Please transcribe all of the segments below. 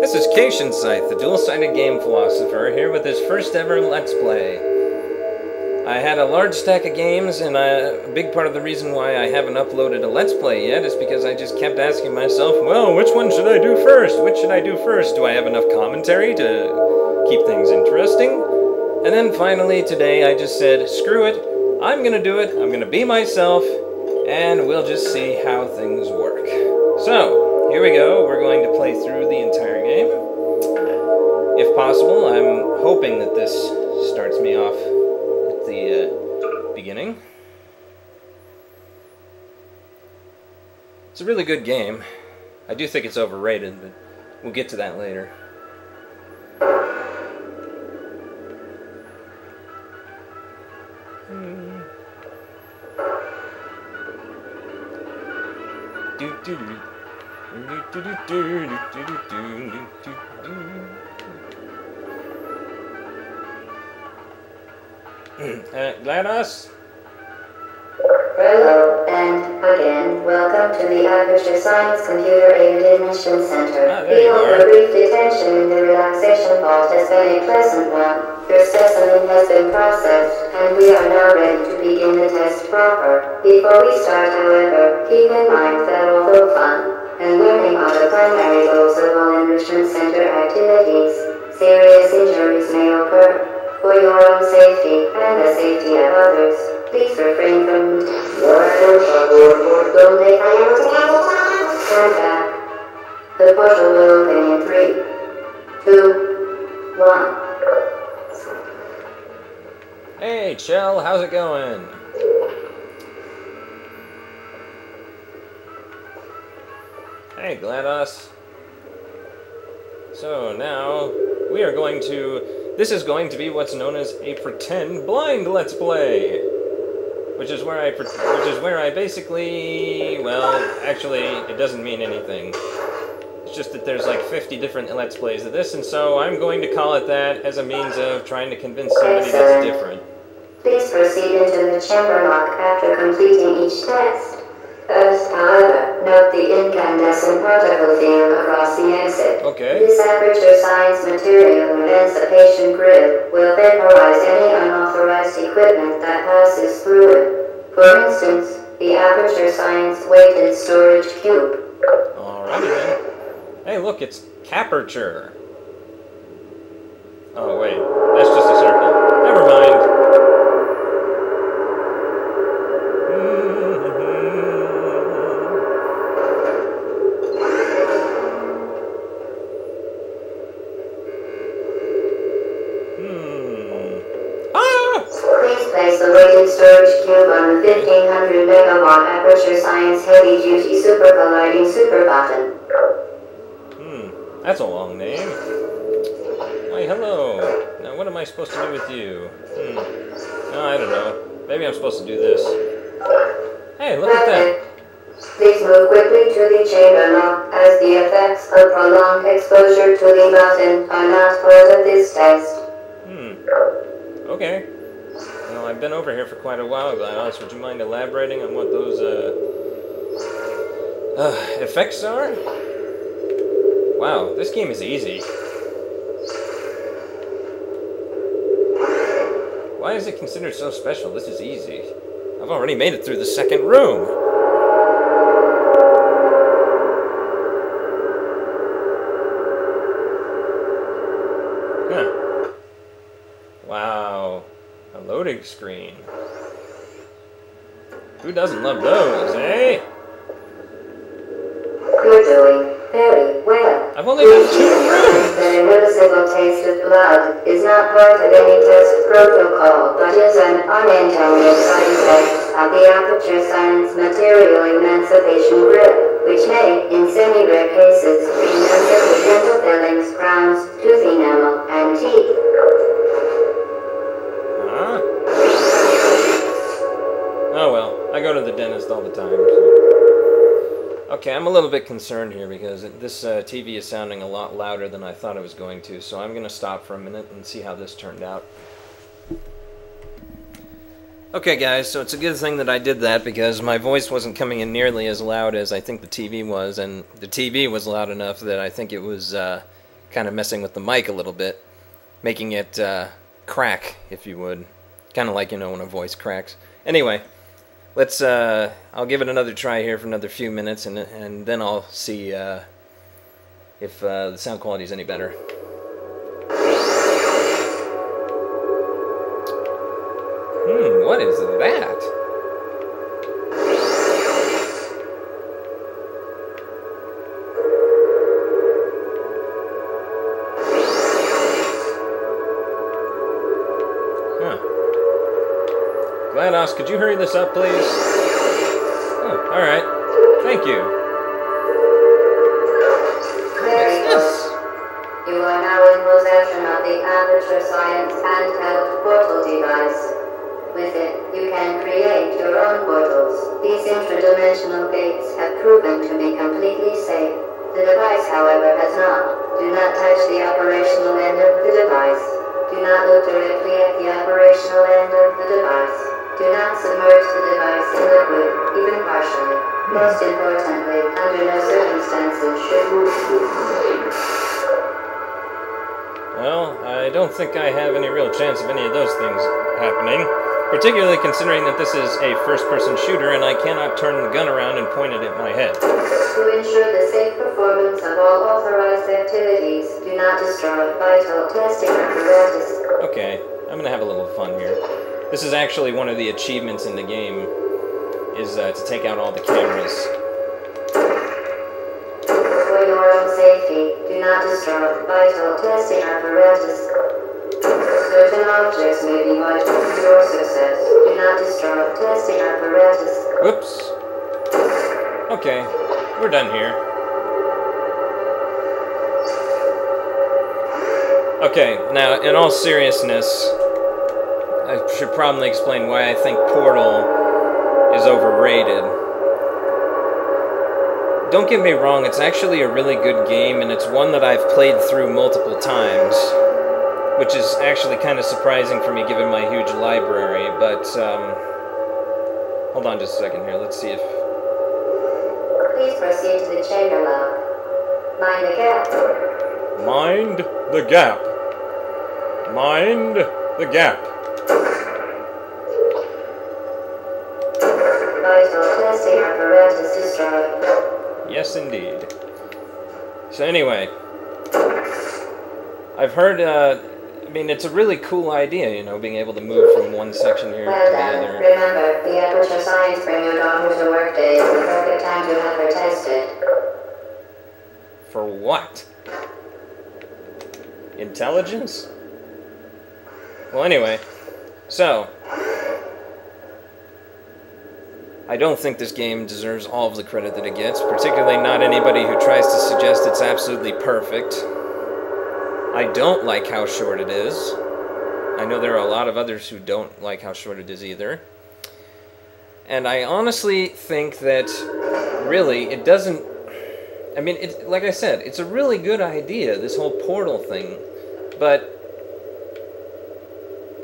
This is Cation Scythe, the dual-sided game philosopher, here with his first ever Let's Play. I had a large stack of games, and a big part of the reason why I haven't uploaded a Let's Play yet is because I just kept asking myself, well, which one should I do first? Which should I do first? Do I have enough commentary to keep things interesting? And then finally today I just said, screw it, I'm gonna do it, I'm gonna be myself, and we'll just see how things work. So, here we go, we're going to play through the entire game. If possible, I'm hoping that this starts me off at the beginning. It's a really good game. I do think it's overrated, but we'll get to that later. GLaDOS? Hello, and again, welcome to the Aperture Science Computer-Aided Mission Center. We hope your brief detention in the relaxation vault has been a pleasant one. Your specimen has been processed, and we are now ready to begin the test proper. Before we start, however, keep in mind that although fun and learning are the primary goals of all Enrichment Center activities, serious injuries may occur. For your own safety and the safety of others, please refrain from Stand back. The portal will open in 3, 2, 1. Hey, Chell, how's it going? Hey, GLaDOS. So now we are going to. This is going to be what's known as a pretend blind Let's Play, which is where I basically, well, actually, it doesn't mean anything. It's just that there's like 50 different Let's Plays of this, and so I'm going to call it that as a means of trying to convince somebody that's different. Please proceed into the chamber lock after completing each test. First, however, note the incandescent particle field across the exit. Okay. This Aperture Science material emancipation grid will vaporize any unauthorized equipment that passes through it. For instance, the Aperture Science weighted storage cube. Alrighty then. Hey, look, it's Caperture. Oh wait, that's just a circle. Never mind. Place the weighted storage cube on the 1500 megawatt Aperture Science heavy duty super colliding super button. That's a long name. Why, hello. Now what am I supposed to do with you? No, I don't know. Maybe I'm supposed to do this. Hey, look at that. Please move quickly to the chamber lock, as the effects of prolonged exposure to the button are not part of this test. Okay. Well, I've been over here for quite a while, GLaDOS. Would you mind elaborating on what those, effects are? Wow, this game is easy. Why is it considered so special? This is easy. I've already made it through the second room. Huh. Wow. A loading screen. Who doesn't love those, eh? You're doing very well. I've only done 2 rooms. The noticeable taste of blood is not part of any test protocol, but is an unintended side effect of the Aperture Science material emancipation grid, which may, in semi-rare cases, be infected with dental fillings, crowns, tooth enamel, and teeth. Oh well, I go to the dentist all the time. So. Okay, I'm a little bit concerned here because this TV is sounding a lot louder than I thought it was going to, so I'm going to stop for a minute and see how this turned out. Okay guys, so it's a good thing that I did that because my voice wasn't coming in nearly as loud as I think the TV was, and the TV was loud enough that I think it was kind of messing with the mic a little bit, making it crack, if you would. Kind of like, you know, when a voice cracks. Anyway, let's, I'll give it another try here for another few minutes, and then I'll see if the sound quality is any better. What is that? GLaDOS, could you hurry this up, please? Oh, alright. Thank you. What's this? You are now in possession of the Aperture Science handheld portal device. With it, you can create your own portals. These intradimensional gates have proven to be completely safe. The device, however, has not. Do not touch the operational end of the device. Do not look directly at the operational end of the device. Do not submerge the device in liquid, even partially. Most importantly, under no circumstances should you... Well, I don't think I have any real chance of any of those things happening. Particularly considering that this is a first-person shooter and I cannot turn the gun around and point it at my head. To ensure the safe performance of all authorized activities, do not destroy vital testing apparatus. Okay, I'm gonna have a little fun here. This is actually one of the achievements in the game, is to take out all the cameras. For your own safety, do not destroy vital testing apparatus. Certain objects may be vital to your success. Do not destroy testing apparatus. Whoops. Okay, we're done here. Okay, now, in all seriousness, I should probably explain why I think Portal is overrated. Don't get me wrong, it's actually a really good game, and it's one that I've played through multiple times. Which is actually kind of surprising for me given my huge library, but, hold on just a second here, let's see if... Please proceed to the chamber log. Mind the gap. Mind the gap. Mind the gap. Vital testing apparatus destroyed. Yes, indeed. So anyway, I've heard, I mean, it's a really cool idea, you know, being able to move from one section here to the other. Remember, the Aperture Science bring your daughter to work day is the perfect time to have her tested. For what? Intelligence? Well, anyway, so I don't think this game deserves all of the credit that it gets, particularly not anybody who tries to suggest it's absolutely perfect. I don't like how short it is. I know there are a lot of others who don't like how short it is either. And I honestly think that, really, it doesn't... I mean, like I said, it's a really good idea, this whole Portal thing. But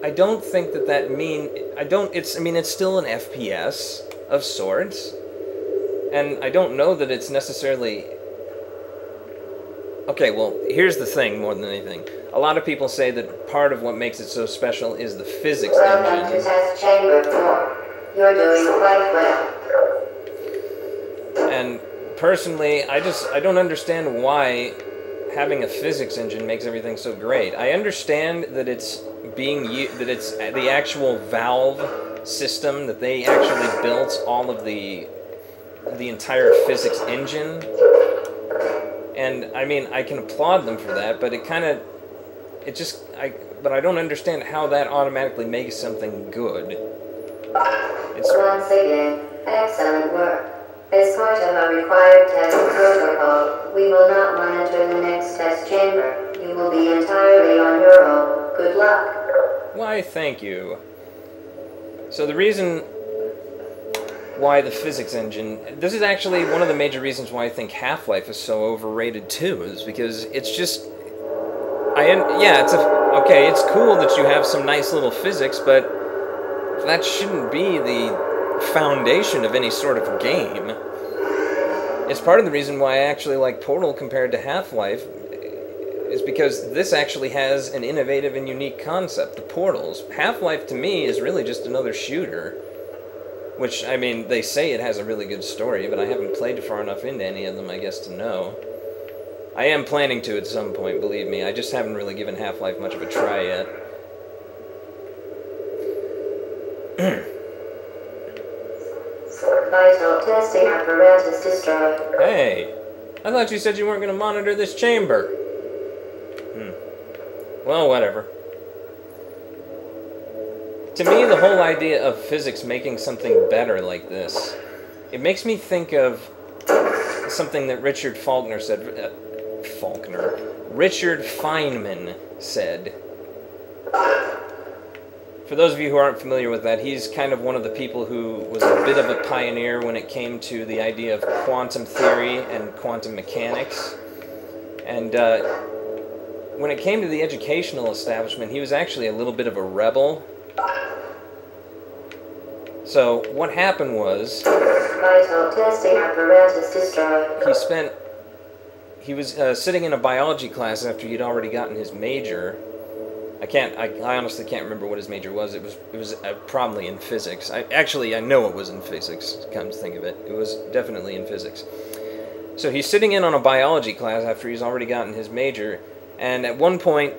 I don't think that means... it's still an FPS of sorts. And I don't know that it's necessarily... Okay, well, here's the thing more than anything. A lot of people say that part of what makes it so special is the physics Welcome engine. to test chamber 4. You're doing quite well. And personally, I don't understand why having a physics engine makes everything so great. I understand that it's the actual Valve system, that they actually built all of the entire physics engine. And, I mean, I can applaud them for that, but but I don't understand how that automatically makes something good. Once again, excellent work. As part of our required test protocol, we will not monitor the next test chamber. You will be entirely on your own. Good luck. Why, thank you. So the reason why the physics engine... This is actually one of the major reasons why I think Half-Life is so overrated too, is because it's just... okay, it's cool that you have some nice little physics, but that shouldn't be the foundation of any sort of game. It's part of the reason why I actually like Portal compared to Half-Life. is because this actually has an innovative and unique concept, the portals. Half-Life to me is really just another shooter, which, I mean, they say it has a really good story, but I haven't played far enough into any of them, I guess, to know. I am planning to at some point, believe me. I just haven't really given Half-Life much of a try yet. Vital testing apparatus destroyed. Hey, I thought you said you weren't going to monitor this chamber. Well, whatever. To me, the whole idea of physics making something better like this, it makes me think of something that Richard Faulkner said. Richard Feynman said. For those of you who aren't familiar with that, he's kind of one of the people who was a bit of a pioneer when it came to the idea of quantum theory and quantum mechanics. And when it came to the educational establishment, he was actually a little bit of a rebel. So what happened was, Vital testing apparatus destroyed. He was sitting in a biology class after he'd already gotten his major. I honestly can't remember what his major was. It was probably in physics. I know it was in physics, come to think of it. It was definitely in physics. So he's sitting in on a biology class after he's already gotten his major, and at one point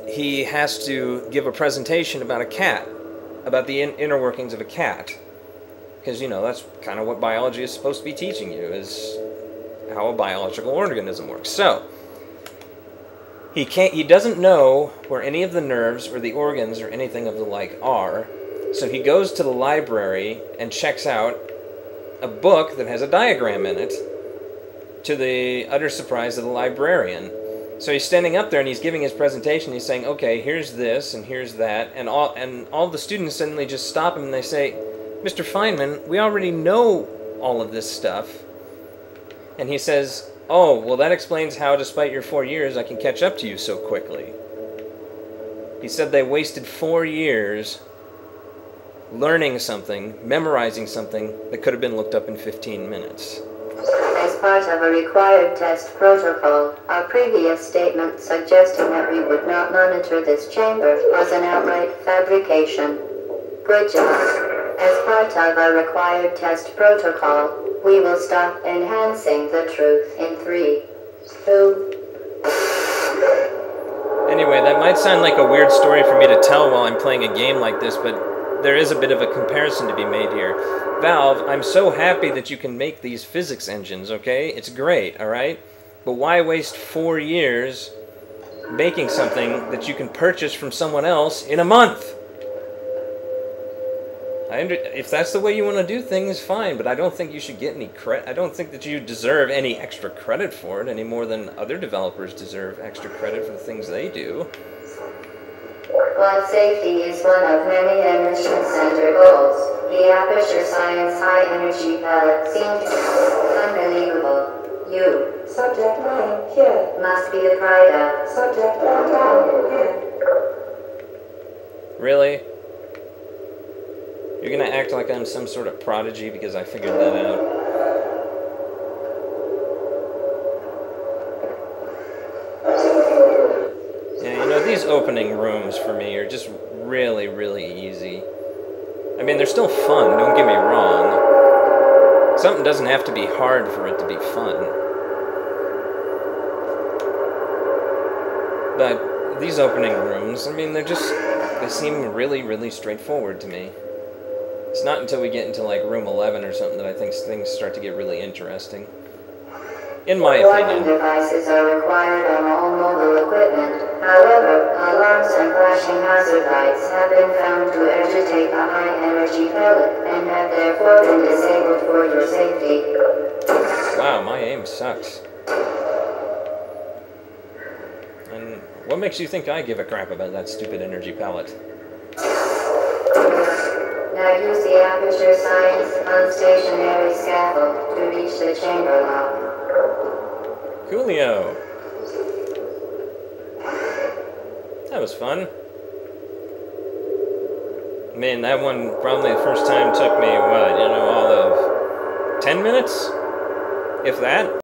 he has to give a presentation about a cat, about the inner workings of a cat. Because, you know, that's kind of what biology is supposed to be teaching you, is how a biological organism works. So, he doesn't know where any of the nerves or the organs or anything of the like are, so he goes to the library and checks out a book that has a diagram in it, to the utter surprise of the librarian. So he's standing up there and he's giving his presentation. He's saying, okay, here's this and here's that, and all the students suddenly just stop him and they say, Mr. Feynman, we already know all of this stuff. And he says, oh, well, that explains how, despite your 4 years, I can catch up to you so quickly. He said they wasted 4 years learning something, memorizing something that could have been looked up in 15 minutes. As part of a required test protocol, our previous statement suggesting that we would not monitor this chamber was an outright fabrication. Good job. As part of a required test protocol, we will stop enhancing the truth in 3, 2... Anyway, that might sound like a weird story for me to tell while I'm playing a game like this, but there is a bit of a comparison to be made here. Valve, I'm so happy that you can make these physics engines, okay? It's great, alright? But why waste 4 years making something that you can purchase from someone else in a month? If that's the way you want to do things, fine, but I don't think you should get any credit. I don't think that you deserve any extra credit for it, any more than other developers deserve extra credit for the things they do. While safety is one of many Emission Center goals, the Aperture Science High Energy Pellet seems unbelievable. You, subject line here, must be the pride of subject line down here. Really? You're gonna act like I'm some sort of prodigy because I figured that out. Yeah, you know, these opening rooms for me are just really, really easy. I mean, they're still fun, don't get me wrong. Something doesn't have to be hard for it to be fun. But these opening rooms, I mean, they seem really, really straightforward to me. It's not until we get into, like, room 11 or something that I think things start to get really interesting. In my opinion. Warning devices are required on all mobile equipment. However, alarms and flashing hazard lights have been found to agitate a high-energy pellet and have therefore been disabled for your safety. Wow, my aim sucks. And what makes you think I give a crap about that stupid energy pellet? Now use the Aperture Science unstationary scaffold to reach the chamber lock. Coolio. That was fun. Man, that one probably the first time took me, what, you know, all of 10 minutes? If that?